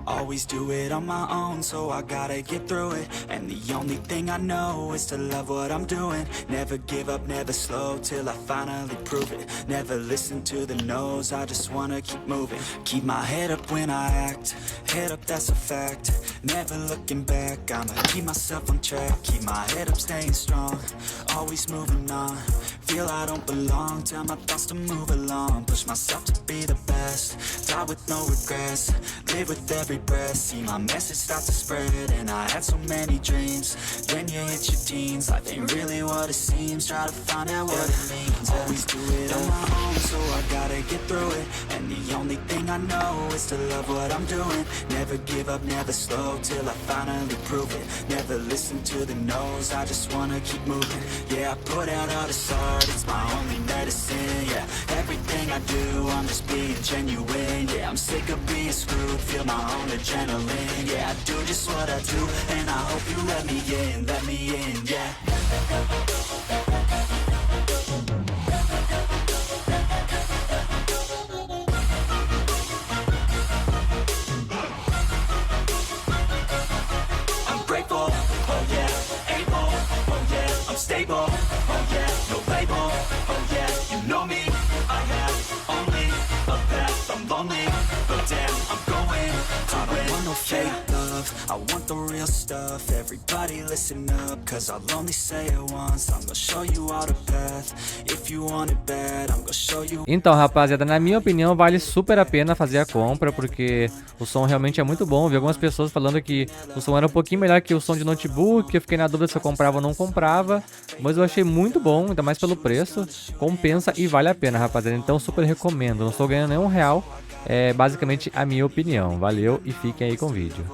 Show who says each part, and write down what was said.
Speaker 1: Always do it on my own, so I gotta get through it. And the only thing I know is to love what I'm doing. Never give up, never slow, till I finally prove it. Never listen to the no's, I just wanna keep moving. Keep my head up when I act, head up, that's a fact. Never looking back, I'ma keep myself on track. Keep my head up, staying strong, always moving on. Feel I don't belong, tell my thoughts to move along. Push myself to be the best, die with no regrets. Live with every breath, see my message start to spread. And I had so many dreams, when you hit your teens, life ain't really what it seems. Try to find out what it means. Always do it on my own, so I gotta get through it. And the only thing I know is to love what I'm doing. Never give up, never slow, till I finally prove it. Never listen to the no's, I just wanna keep moving. Yeah, I put out all this art, it's my only medicine. Yeah, everything I do, I'm just being genuine. Yeah, I'm sick of being screwed, feel my own adrenaline. Yeah, I do just what I do, and I hope you let me in, yeah. Grateful, oh yeah, able, oh yeah, I'm stable, oh yeah, no label, oh yeah, you know me, I have only a path, I'm lonely, but damn, I'm going to win. I don't want no fake love, I want the real stuff. Everybody listen up, cause I'll only say it once. I'm gonna show you all the path, if you want it bad, I'm gonna show you.
Speaker 2: Então, rapaziada, na minha opinião, vale super a pena fazer a compra, porque o som realmente é muito bom. Vi algumas pessoas falando que o som era um pouquinho melhor que o som de notebook, eu fiquei na dúvida se eu comprava ou não comprava, mas eu achei muito bom, ainda mais pelo preço. Compensa e vale a pena, rapaziada, então super recomendo. Não estou ganhando nenhum real, é basicamente a minha opinião. Valeu e fiquem aí com o vídeo.